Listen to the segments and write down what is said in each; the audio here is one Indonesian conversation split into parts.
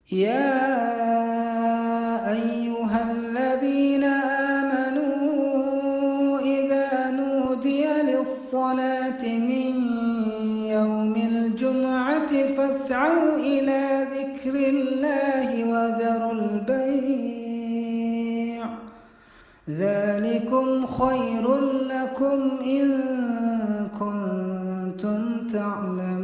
يا أيها الذين آمنوا إذا نودي للصلاة من يوم الجمعة فاسعوا إلى ذكر الله وذروا البيع ذلكم خير لكم إن كنتم تعلمون.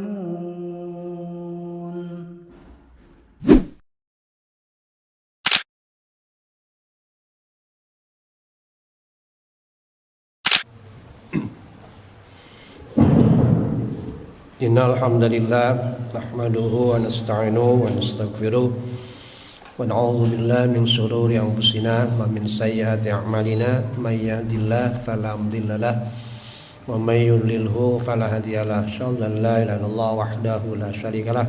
Innal hamdalillah nahmaduhu wa nasta'inuhu wa nastaghfiruh wa na'udzu billahi min shururi anfusina wa min sayyiati a'malina may yahdihillahu fala mudilla lahu wa may yudlilhu fala hadiyalah. Asyhadu an la ilaha illallah wahdahu la syarikalah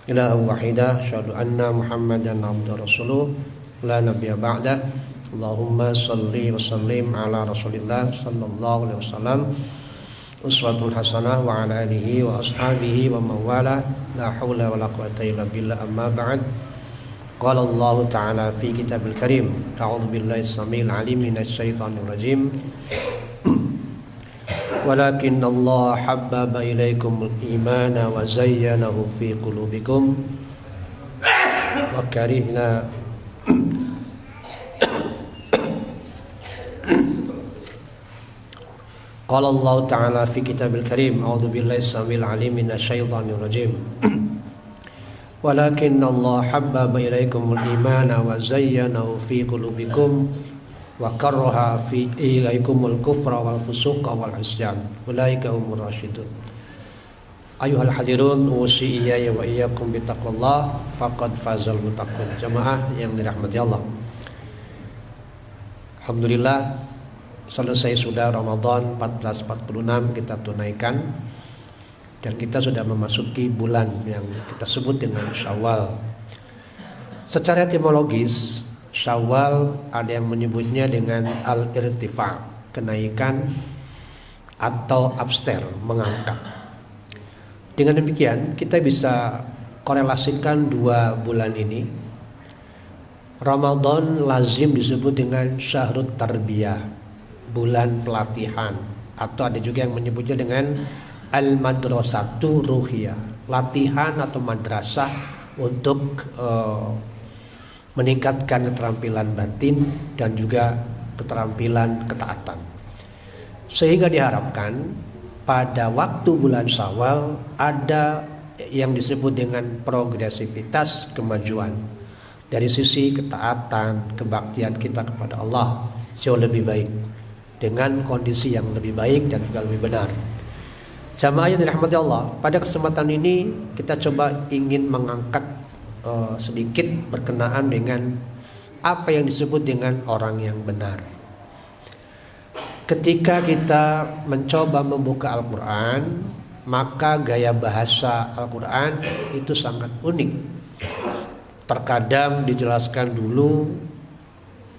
ilahun wahidah asyhadu anna muhammadan abduhu rasuluh la nabiyya ba'dah. Allahumma shalli wa sallim ala rasulillah sallallahu alaihi wasallam uswatun hasanah wa ala alihi wa ashabihi wa mawala la hawla wa la quwwata illa billah amma ba'd. Qala Allah ta'ala fi kitabil karim a'udzu billahi samil alim minasy syaithanir rajim walakin Allah habbaba ilaikumul imana wa zayyanahu fi qulubikum wa karihna Qala Allah Ta'ala fi kitabil karim a'udzu billahi samil alim minasy syaithanir rajim walakin Allah habbaba ilaikumul imana wa zayyanahu fi qulubikum wa karaha fi ilaikumul kufra wal fusuqa wal isyan ulaika humur rasyidun. Ayuhal hadirun usi iyaya wa iyyakum bittaqwallah faqad fazal muttaqun. Jamaah yang dirahmati Allah, alhamdulillah selesai sudah Ramadan 1446 kita tunaikan dan kita sudah memasuki bulan yang kita sebut dengan Syawal. Secara etimologis Syawal ada yang menyebutnya dengan al-irtifa, kenaikan atau abster, mengangkat. Dengan demikian kita bisa korelasikan dua bulan ini. Ramadan lazim disebut dengan syahrut tarbiyah, bulan pelatihan, atau ada juga yang menyebutnya dengan al-madrasatu ruhiyah, latihan atau madrasah untuk meningkatkan keterampilan batin dan juga keterampilan ketaatan. Sehingga diharapkan pada waktu bulan Syawal ada yang disebut dengan progresivitas kemajuan dari sisi ketaatan, kebaktian kita kepada Allah jauh lebih baik, dengan kondisi yang lebih baik dan juga lebih benar. Jamaah yang dirahmati Allah, pada kesempatan ini kita coba ingin mengangkat sedikit berkenaan dengan apa yang disebut dengan orang yang benar. Ketika kita mencoba membuka Al-Quran, maka gaya bahasa Al-Quran itu sangat unik. Terkadang dijelaskan dulu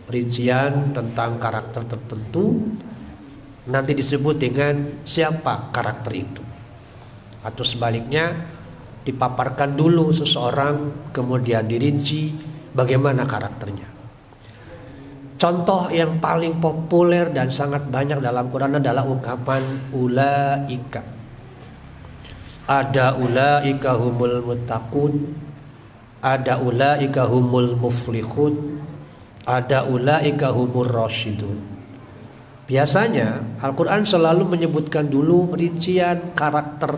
rincian tentang karakter tertentu, nanti disebut dengan siapa karakter itu, atau sebaliknya dipaparkan dulu seseorang kemudian dirinci bagaimana karakternya. Contoh yang paling populer dan sangat banyak dalam Quran adalah ungkapan ulaika. Ada ulaika humul muttaqun, ada ulaika humul muflihun, ada ulaika humur rasyidun. Biasanya Al-Quran selalu menyebutkan dulu rincian karakter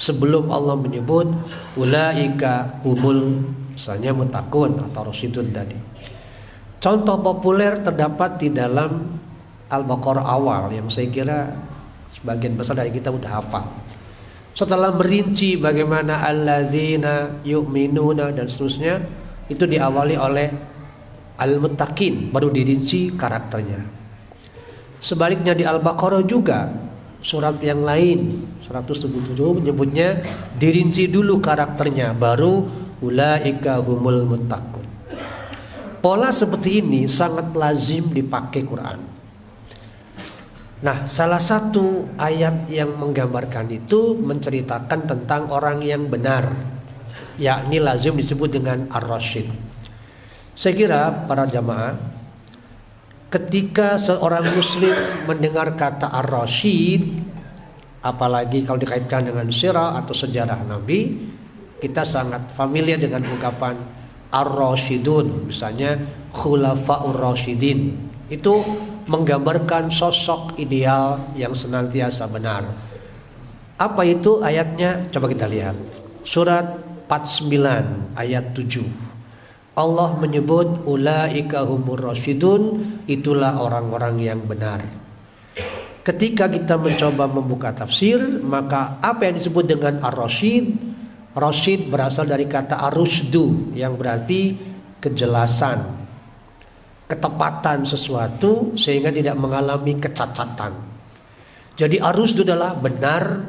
sebelum Allah menyebut ulaika humul, misalnya muttaqun atau rasyidun tadi. Contoh populer terdapat di dalam Al-Baqarah awal yang saya kira sebagian besar dari kita udah hafal. Setelah merinci bagaimana alladzina yu'minuna dan seterusnya, itu diawali oleh al-muttaqin, baru dirinci karakternya. Sebaliknya di Al-Baqarah juga surat yang lain 177 menyebutnya dirinci dulu karakternya, baru ulaika humul muttaqun. Pola seperti ini sangat lazim dipakai Quran. Nah, salah satu ayat yang menggambarkan itu menceritakan tentang orang yang benar. yakni lazim disebut dengan ar-rasyid. Saya kira para jamaah, ketika seorang muslim mendengar kata ar-rasyid, apalagi kalau dikaitkan dengan sirah atau sejarah Nabi, kita sangat familiar dengan ungkapan ar-rasyidun, misalnya khulafaur rasyidin. Itu menggambarkan sosok ideal yang senantiasa benar. Apa itu ayatnya? Coba kita lihat. Surat 49 ayat 7. Allah menyebut ulaika humur rasyidun, itulah orang-orang yang benar. Ketika kita mencoba membuka tafsir, maka apa yang disebut dengan ar-rasyid? Rasyid berasal dari kata ar-rusydu yang berarti kejelasan, ketepatan sesuatu sehingga tidak mengalami kecacatan. Jadi ar-rusydu adalah benar,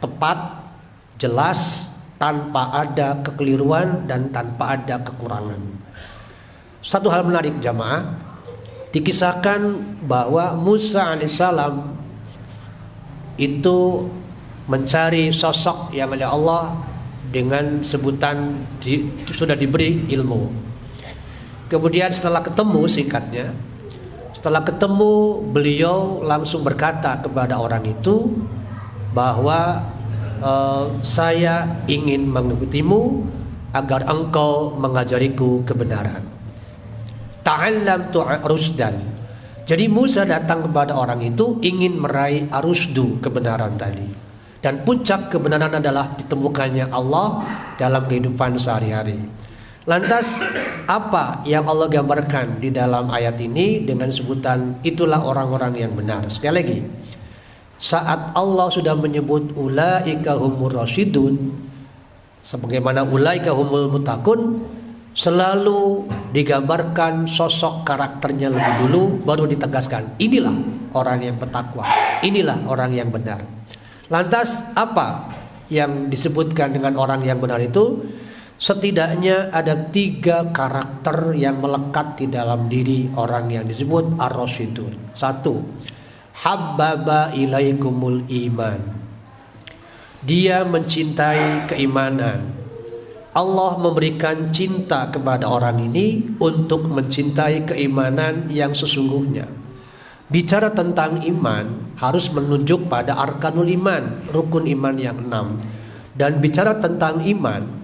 tepat, jelas, tanpa ada kekeliruan dan tanpa ada kekurangan. Satu hal menarik jamaah, dikisahkan bahwa Musa alaihissalam itu mencari sosok yang oleh Allah dengan sebutan sudah diberi ilmu. Kemudian setelah ketemu, singkatnya, setelah ketemu beliau langsung berkata kepada orang itu bahwa saya ingin mengikutimu agar engkau mengajariku kebenaran. Ta'allamtu rusdan. Jadi Musa datang kepada orang itu ingin meraih arusdu, kebenaran tadi. Dan puncak kebenaran adalah ditemukannya Allah dalam kehidupan sehari-hari. Lantas apa yang Allah gambarkan di dalam ayat ini dengan sebutan itulah orang-orang yang benar? Sekali lagi, saat Allah sudah menyebut ulaika humur rasyidun, sebagaimana ulaika humul muttaqun, selalu digambarkan sosok karakternya lebih dulu, baru ditegaskan inilah orang yang bertakwa, inilah orang yang benar. Lantas apa yang disebutkan dengan orang yang benar itu? Setidaknya ada 3 karakter yang melekat di dalam diri orang yang disebut ar-rasyidun. 1. Habbaba ilaikumul iman. Dia mencintai keimanan. Allah memberikan cinta kepada orang ini untuk mencintai keimanan yang sesungguhnya. Bicara tentang iman harus menunjuk pada arkanul iman, rukun iman yang 6. Dan bicara tentang iman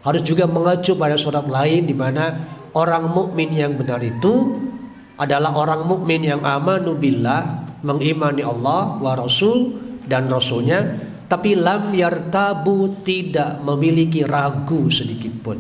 harus juga mengacu pada surat lain di mana orang mukmin yang benar itu adalah orang mukmin yang amanu billah, mengimani Allah wa rasul dan rasulnya, tapi lam yartabu, tidak memiliki ragu sedikit pun.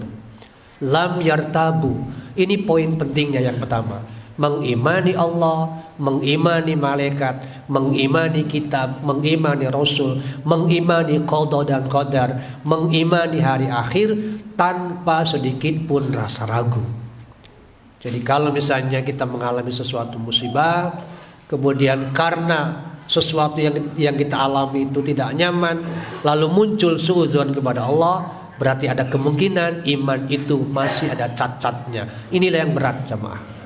Lam yartabu, ini poin pentingnya yang pertama. Mengimani Allah, mengimani malaikat, mengimani kitab, mengimani rasul, mengimani qada dan qadar, mengimani hari akhir tanpa sedikit pun rasa ragu. Jadi kalau misalnya kita mengalami sesuatu musibah, kemudian karena sesuatu yang kita alami itu tidak nyaman, lalu muncul suudzon kepada Allah, berarti ada kemungkinan iman itu masih ada cacatnya. Inilah yang berat jemaah.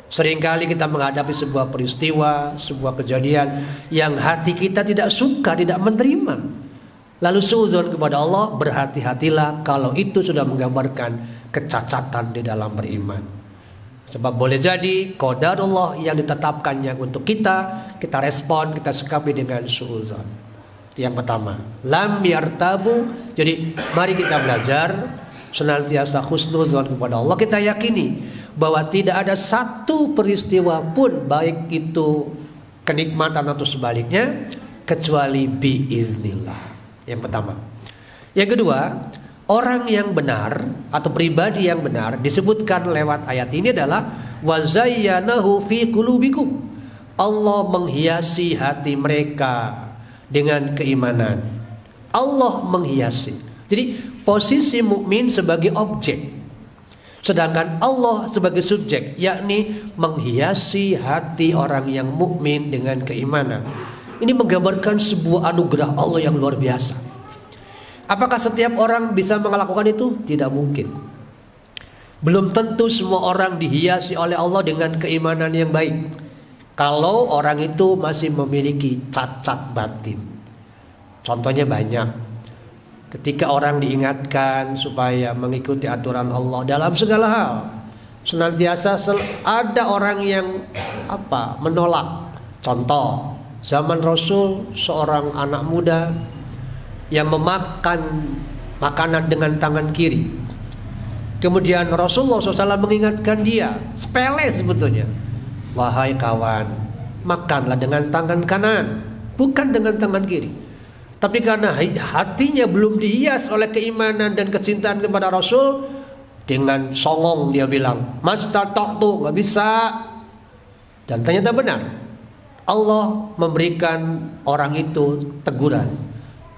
Seringkali kita menghadapi sebuah peristiwa, sebuah kejadian yang hati kita tidak suka, tidak menerima, lalu suudzon kepada Allah, berhati-hatilah kalau itu sudah menggambarkan kecacatan di dalam beriman. Sebab boleh jadi qadarullah yang ditetapkannya untuk kita respon, kita sikapi dengan suudzon. Itu yang pertama. Lam yartabu. Jadi mari kita belajar senantiasa husnuzon kepada Allah. Kita yakini bahwa tidak ada satu peristiwa pun, baik itu kenikmatan atau sebaliknya, kecuali biiznillah. Yang pertama. Yang kedua, orang yang benar atau pribadi yang benar disebutkan lewat ayat ini adalah wazayyanahu fi qulubikum. Allah menghiasi hati mereka dengan keimanan. Allah menghiasi. Jadi posisi mukmin sebagai objek, sedangkan Allah sebagai subjek, yakni menghiasi hati orang yang mukmin dengan keimanan. Ini menggambarkan sebuah anugerah Allah yang luar biasa. Apakah setiap orang bisa melakukan itu? Tidak mungkin. Belum tentu semua orang dihiasi oleh Allah dengan keimanan yang baik. Kalau orang itu masih memiliki cacat batin. Contohnya banyak. Ketika orang diingatkan supaya mengikuti aturan Allah dalam segala hal, senantiasa ada orang yang menolak. Contoh, zaman Rasul seorang anak muda yang memakan makanan dengan tangan kiri. Kemudian Rasulullah SAW mengingatkan dia, sepele sebetulnya. Wahai kawan, makanlah dengan tangan kanan, bukan dengan tangan kiri. Tapi karena hatinya belum dihias oleh keimanan dan kecintaan kepada Rasul, dengan songong dia bilang, mastata'tu, nggak bisa. Dan ternyata benar, Allah memberikan orang itu teguran.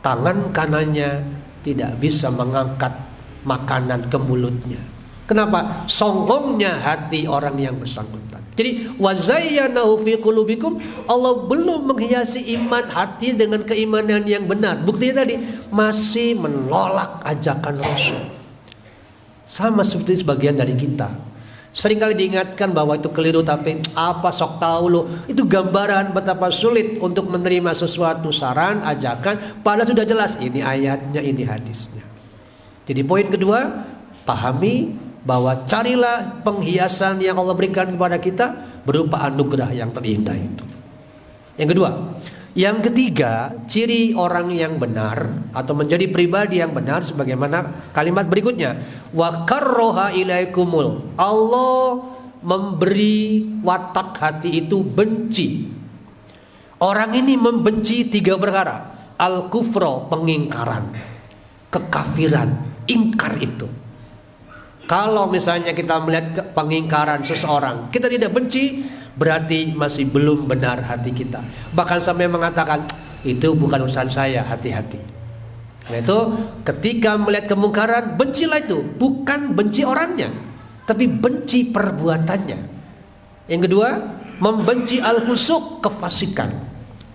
Tangan kanannya tidak bisa mengangkat makanan ke mulutnya. Kenapa? Songongnya hati orang yang bersangkutan. Jadi wazayyanahu fi qulubikum, Allah belum menghiasi iman hati dengan keimanan yang benar. Buktinya tadi masih menolak ajakan Rasul. Sama seperti sebagian dari kita. Seringkali diingatkan bahwa itu keliru, tapi apa sok tahu lo. Itu gambaran betapa sulit untuk menerima sesuatu saran, ajakan, padahal sudah jelas ini ayatnya, ini hadisnya. Jadi poin kedua, pahami bahwa carilah penghiasan yang Allah berikan kepada kita berupa anugerah yang terindah itu. Yang kedua. Yang ketiga, ciri orang yang benar atau menjadi pribadi yang benar sebagaimana kalimat berikutnya. Wa karroha ilaikumul. Allah memberi watak hati itu benci. Orang ini membenci 3 perkara. Al-kufro, pengingkaran. Kekafiran, ingkar itu. Kalau misalnya kita melihat pengingkaran seseorang, kita tidak benci, berarti masih belum benar hati kita. Bahkan sampai mengatakan, itu bukan urusan saya, hati-hati. Nah itu ketika melihat kemungkaran, bencilah itu. Bukan benci orangnya, tapi benci perbuatannya. Yang kedua, membenci al-fusuk, kefasikan.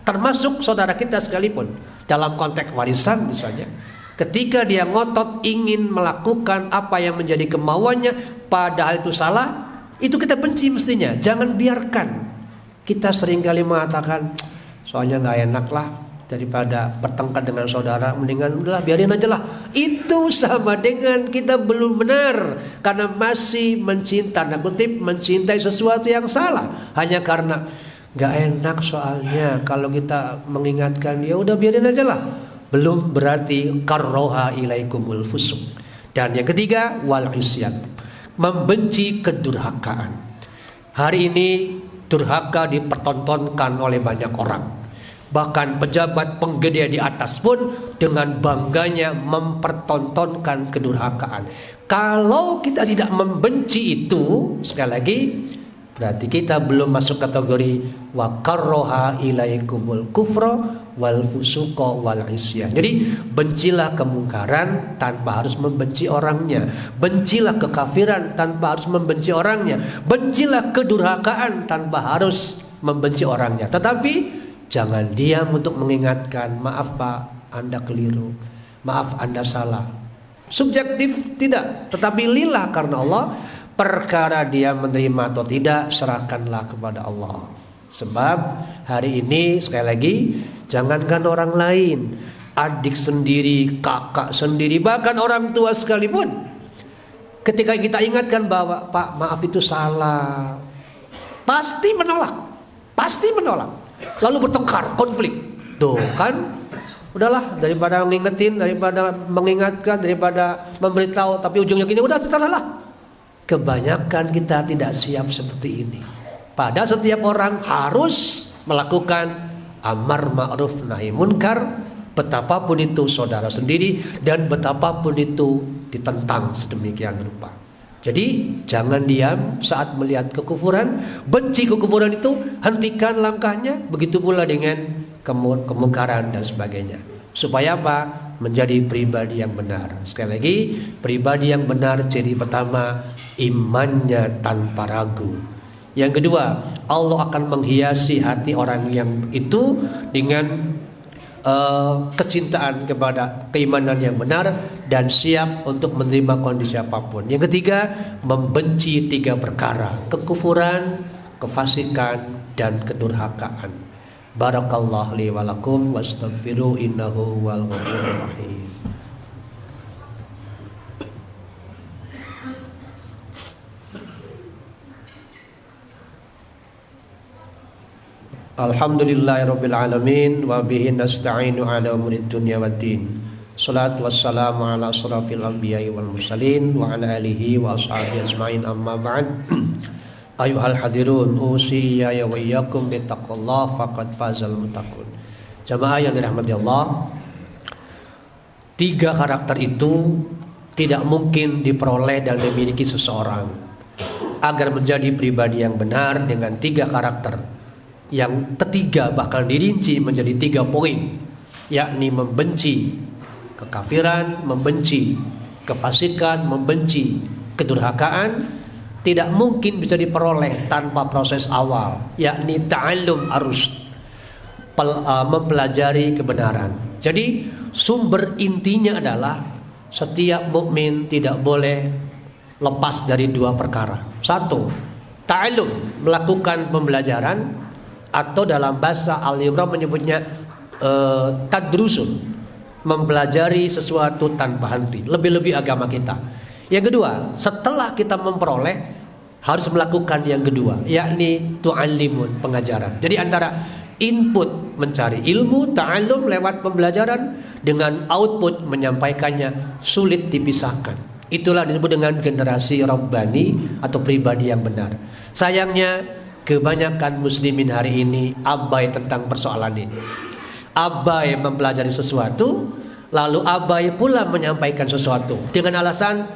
Termasuk saudara kita sekalipun. Dalam konteks warisan misalnya, ketika dia ngotot ingin melakukan apa yang menjadi kemauannya, padahal itu salah, itu kita benci mestinya. Jangan biarkan. Kita seringkali mengatakan, soalnya gak enak lah, daripada bertengkar dengan saudara, mendingan udahlah biarin aja lah. Itu sama dengan kita belum benar, karena masih mencintai sesuatu yang salah. Hanya karena gak enak soalnya kalau kita mengingatkan, ya udah biarin aja lah. Belum berarti karroha ilaikumul fusuk. Dan yang ketiga, wal isyan, membenci kedurhakaan. Hari ini durhaka dipertontonkan oleh banyak orang. Bahkan pejabat penggede di atas pun dengan bangganya mempertontonkan kedurhakaan. Kalau kita tidak membenci itu, sekali lagi, berarti kita belum masuk kategori wa karroha ilaikumul kufra wal fusuqa wal isyan. Jadi bencilah kemungkaran tanpa harus membenci orangnya. Bencilah kekafiran tanpa harus membenci orangnya. Bencilah kedurhakaan tanpa harus membenci orangnya. Tetapi jangan diam untuk mengingatkan, maaf Pak, Anda keliru, maaf Anda salah. Subjektif tidak, tetapi lillah karena Allah. Perkara dia menerima atau tidak, serahkanlah kepada Allah. Sebab hari ini sekali lagi, jangankan orang lain, adik sendiri, kakak sendiri, bahkan orang tua sekalipun, ketika kita ingatkan bahwa Pak maaf itu salah, pasti menolak, lalu bertengkar, konflik. Tuh kan, udahlah, daripada mengingetin, daripada mengingatkan, daripada memberitahu, tapi ujungnya gini, udah terserahlah. Kebanyakan kita tidak siap seperti ini. Padahal setiap orang harus melakukan amar ma'ruf nahi munkar, betapapun itu saudara sendiri dan betapapun itu ditentang sedemikian rupa. Jadi jangan diam saat melihat kekufuran, benci kekufuran itu, hentikan langkahnya. Begitu pula dengan kemungkaran dan sebagainya. Supaya apa? Menjadi pribadi yang benar. Sekali lagi, pribadi yang benar ciri pertama, imannya tanpa ragu. Yang kedua, Allah akan menghiasi hati orang yang itu dengan kecintaan kepada keimanan yang benar dan siap untuk menerima kondisi apapun. Yang ketiga, membenci 3 perkara: kekufuran, kefasikan, dan kedurhakaan. Barakallahu li wa lakum wastaghfiru innahu wal ghafurur rahim. Alhamdulillahirabbil alamin wa bihi nasta'inu ala umurid dunya waddin. Shalatu wassalamu ala asrafil anbiya'i wal mursalin wa ala alihi wa ashabihi ajmain, amma ba'd. Ayuhal hadirun, usiya wa iyyakum bittaqwallah faqad fazal muttaqun. Jamaah yang dirahmati Allah, 3 karakter itu tidak mungkin diperoleh dan dimiliki seseorang. Agar menjadi pribadi yang benar dengan 3 karakter, yang ketiga bahkan dirinci menjadi 3 poin, yakni membenci kekafiran, membenci kefasikan, membenci kedurhakaan, tidak mungkin bisa diperoleh tanpa proses awal, yakni ta'allum arus, mempelajari kebenaran. Jadi sumber intinya adalah setiap mukmin tidak boleh lepas dari 2 perkara. 1, ta'allum, melakukan pembelajaran, atau dalam bahasa Al-Imran menyebutnya tadrusun, mempelajari sesuatu tanpa henti, lebih-lebih agama kita. Yang kedua, setelah kita memperoleh, harus melakukan yang kedua, yakni tu'allimun, pengajaran. Jadi antara input mencari ilmu, ta'allum lewat pembelajaran, dengan output menyampaikannya, sulit dipisahkan. Itulah disebut dengan generasi Rabbani atau pribadi yang benar. Sayangnya kebanyakan muslimin hari ini abai tentang persoalan ini. Abai mempelajari sesuatu, lalu abai pula menyampaikan sesuatu dengan alasan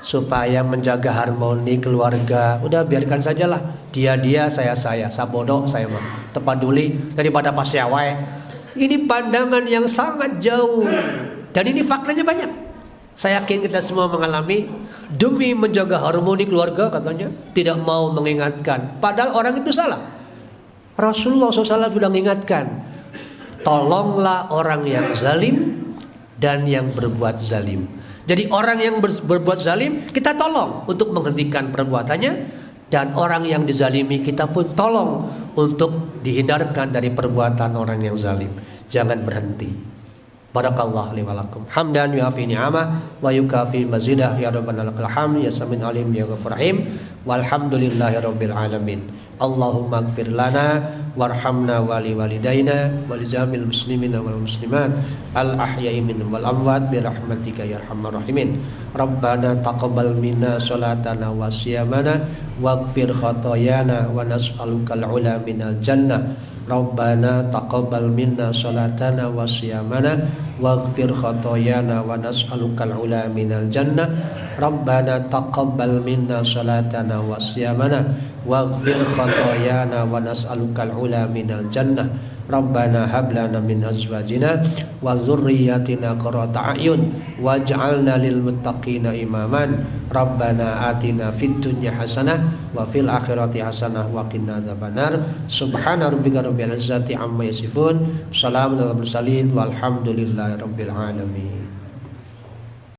supaya menjaga harmoni keluarga. Udah biarkan sajalah, dia saya sabodo saya mah tepaduli daripada pasyawai. Ini pandangan yang sangat jauh, dan ini faktanya banyak. Saya yakin kita semua mengalami. Demi menjaga harmoni keluarga katanya tidak mau mengingatkan, padahal orang itu salah. Rasulullah SAW sudah mengingatkan, tolonglah orang yang zalim dan yang berbuat zalim. Jadi orang yang berbuat zalim kita tolong untuk menghentikan perbuatannya, dan orang yang dizalimi kita pun tolong untuk dihindarkan dari perbuatan orang yang zalim. Jangan berhenti. Barakallahu li wa lakum hamdan yuafi ni'amah wa yukafi mazidah ya rabbana lakal hamd ya samin alim ya ghafur rahim walhamdulillahi rabbil alamin. Allahumma ighfir lana warhamna wa li walidaina wa li jamil muslimina wal muslimat al ahya'i minhum wal amwat bi rahmatika ya arhamar rahimin. Rabbana taqabbal minna salatana wa siyamana waghfir khotoyana wa nas'alukal ula minal jannah. Rabbana taqabbal minna salatana wa siyamana waghfir khotoyana wa nas'alukal ula minal jannah. Rabbana taqabbal minna salatana wa siyamana waghfir khotoyana wa nas'alukal ula minal jannah. Rabbana hab lana min azwajina wa dzurriyyatina qurrata a'yun waj'alna lil muttaqina imaman. Rabbana atina fid dunya hasanah wa fil akhirati hasanah wa qina adzabannar. Subhana rabbika rabbil izzati amma yasifun. Salamun alal mursalin walhamdulillahi rabbil alamin.